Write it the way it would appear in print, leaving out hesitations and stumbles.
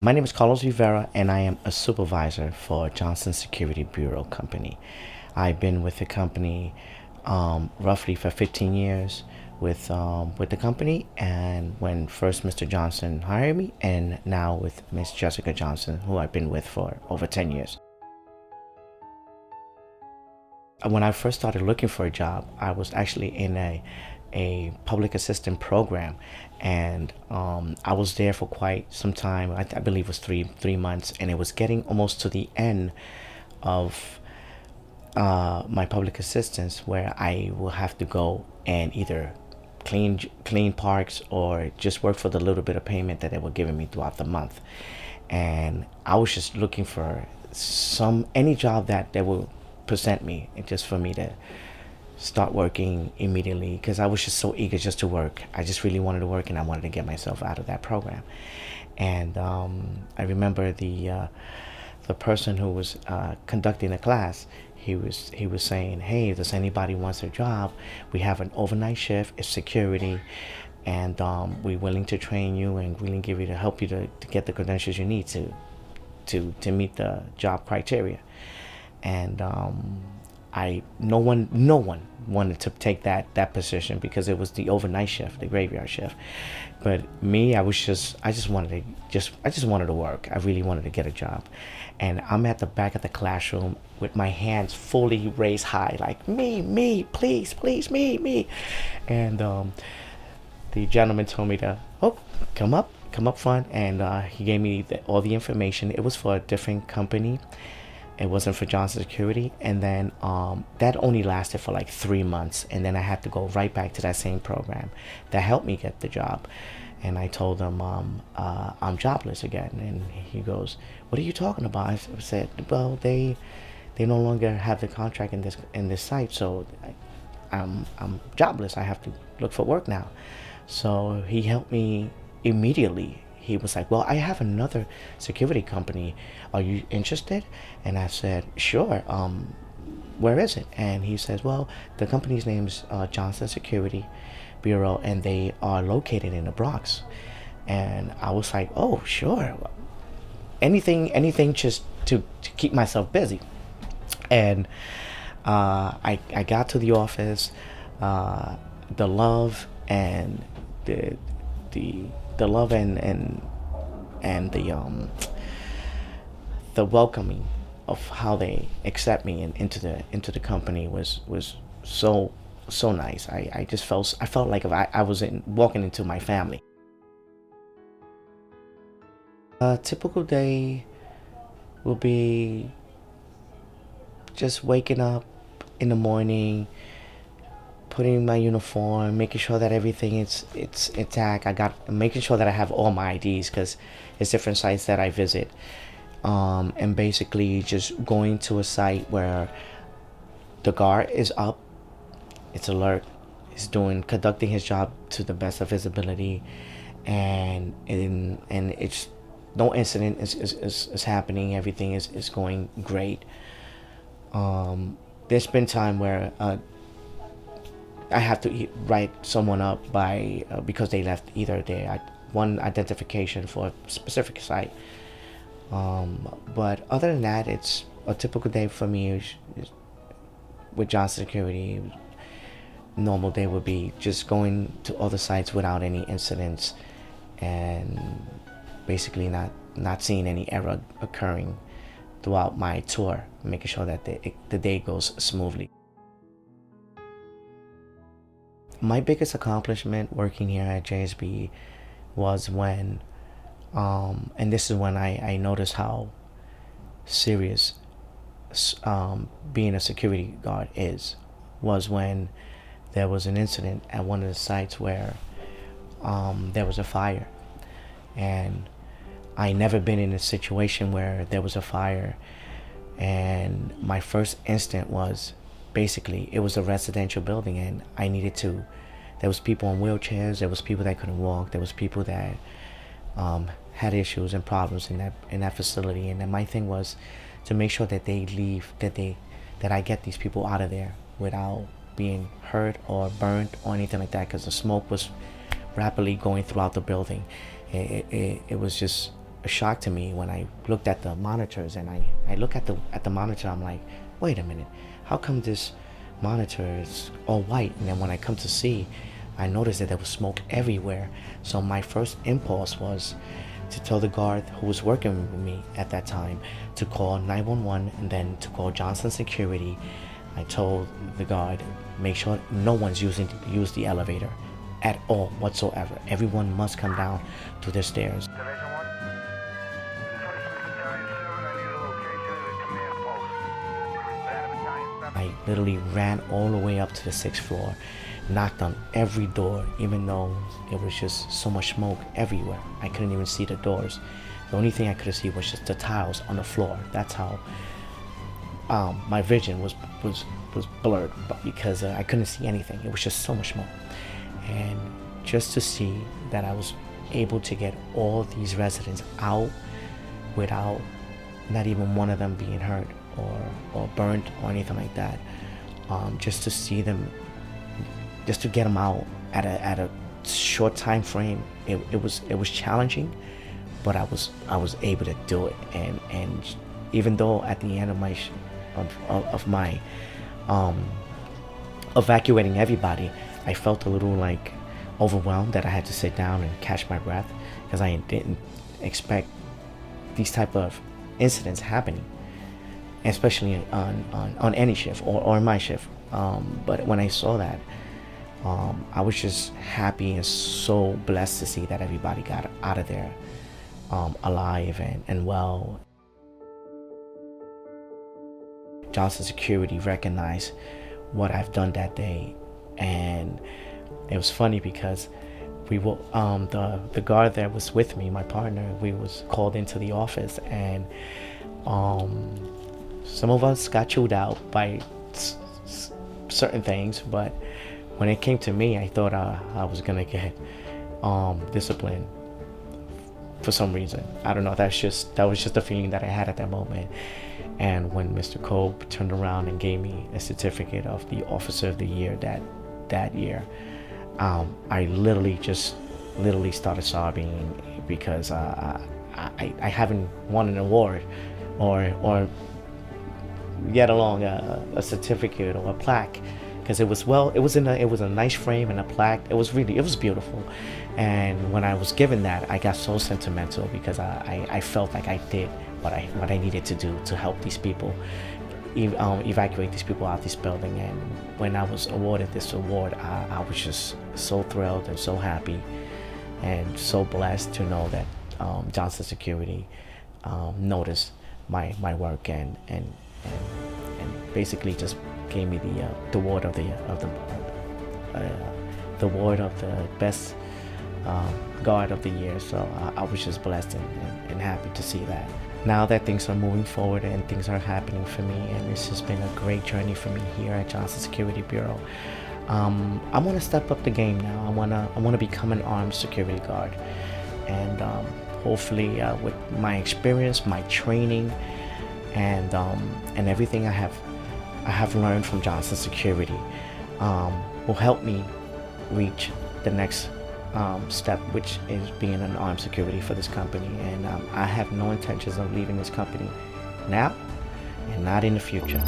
My name is Carlos Rivera, and I am a supervisor for Johnson Security Bureau Company. I've been with the company roughly for 15 years with the company, and when first Mr. Johnson hired me, and now with Miss Jessica Johnson, who I've been with for over 10 years. When I first started looking for a job, I was actually in a public assistant program, and I was there for quite some time. I believe it was three months, and it was getting almost to the end of my public assistance, where I will have to go and either clean parks or just work for the little bit of payment that they were giving me throughout the month. And I was just looking for any job that they will present me, and just for me to start working immediately, because I was just so eager just to work. I just really wanted to work, and I wanted to get myself out of that program. And I remember the person who was conducting the class. He was saying, "Hey, does anybody wants a job? We have an overnight shift. It's security, and we're willing to train you and willing to give you to help you to get the credentials you need to meet the job criteria." And I no one wanted to take that position, because it was the overnight shift, the graveyard shift. But me, I just wanted to work. I really wanted to get a job. And I'm at the back of the classroom with my hands fully raised high, like, me, please, please, me. And the gentleman told me to, oh, come up front, and he gave me all the information. It was for a different company. It wasn't for Johnson Security. And then that only lasted for like 3 months, and then I had to go right back to that same program that helped me get the job. And I told him I'm jobless again, and he goes, "What are you talking about?" I said, "Well, they no longer have the contract in this site, so I'm jobless. I have to look for work now." So he helped me immediately. He was like, "Well, I have another security company. Are you interested?" And I said, "Sure. Where is it?" And he says, "Well, the company's name is Johnson Security Bureau, and they are located in the Bronx." And I was like, "Oh, sure. Anything just to keep myself busy." And I got to the office. The love and the the love and the welcoming of how they accept me into the company was so nice. I felt like if I was walking into my family. A typical day will be just waking up in the morning, putting my uniform, making sure that everything is it's intact. Making sure that I have all my IDs, because it's different sites that I visit. And basically just going to a site where the guard is up, it's alert, he's conducting his job to the best of his ability, and it's no incident is happening. Everything is going great. There's been time where I have to write someone up by because they left either their one identification for a specific site. But other than that, it's a typical day for me with Johnson Security. Normal day would be just going to other sites without any incidents, and basically not seeing any error occurring throughout my tour, making sure that the day goes smoothly. My biggest accomplishment working here at JSB was when, and this is when I noticed how serious being a security guard was when there was an incident at one of the sites where there was a fire. And I never been in a situation where there was a fire, and my first instinct was, basically, it was a residential building, and I needed to there was people in wheelchairs, there was people that couldn't walk, there was people that had issues and problems in that facility. And then my thing was to make sure that they leave, that I get these people out of there without being hurt or burned or anything like that, because the smoke was rapidly going throughout the building. It was just a shock to me when I looked at the monitors, and I look at the monitor. I'm like, wait a minute, how come this monitor is all white? And then when I come to see, I noticed that there was smoke everywhere. So my first impulse was to tell the guard who was working with me at that time to call 911 and then to call Johnson Security. I told the guard, make sure no one's use the elevator at all whatsoever. Everyone must come down to the stairs. I literally ran all the way up to the 6th floor, knocked on every door, even though it was just so much smoke everywhere. I couldn't even see the doors. The only thing I could see was just the tiles on the floor. That's how my vision was blurred, but because I couldn't see anything. It was just so much smoke. And just to see that I was able to get all these residents out without not even one of them being hurt or burnt or anything like that, just to see them, just to get them out at a short time frame, it was challenging, but I was able to do it. And even though at the end of my evacuating everybody, I felt a little like overwhelmed that I had to sit down and catch my breath, because I didn't expect these type of incidents happening, especially on any shift or my shift. But when I saw that, I was just happy and so blessed to see that everybody got out of there alive and well. Johnson Security recognized what I've done that day, and it was funny because we were the guard that was with me, my partner, we was called into the office, and some of us got chewed out by certain things, but when it came to me, I thought I was gonna get disciplined for some reason. I don't know. That was just the feeling that I had at that moment. And when Mr. Cope turned around and gave me a certificate of the Officer of the Year that year, I literally started sobbing, because I haven't won an award or get along a certificate or a plaque, because it was a nice frame and a plaque. It was beautiful. And when I was given that, I got so sentimental, because I felt like I did what I needed to do to help these people, evacuate these people out this building. And when I was awarded this award, I was just so thrilled and so happy and so blessed to know that Johnson Security noticed my work and basically just gave me the award of the award of the best guard of the year. So I was just blessed and happy to see that. Now that things are moving forward and things are happening for me, and this has been a great journey for me here at Johnson Security Bureau, I want to step up the game now. I want to become an armed security guard, and hopefully with my experience, my training, and everything I have learned from Johnson Security will help me reach the next step, which is being an armed security for this company. And I have no intentions of leaving this company now and not in the future.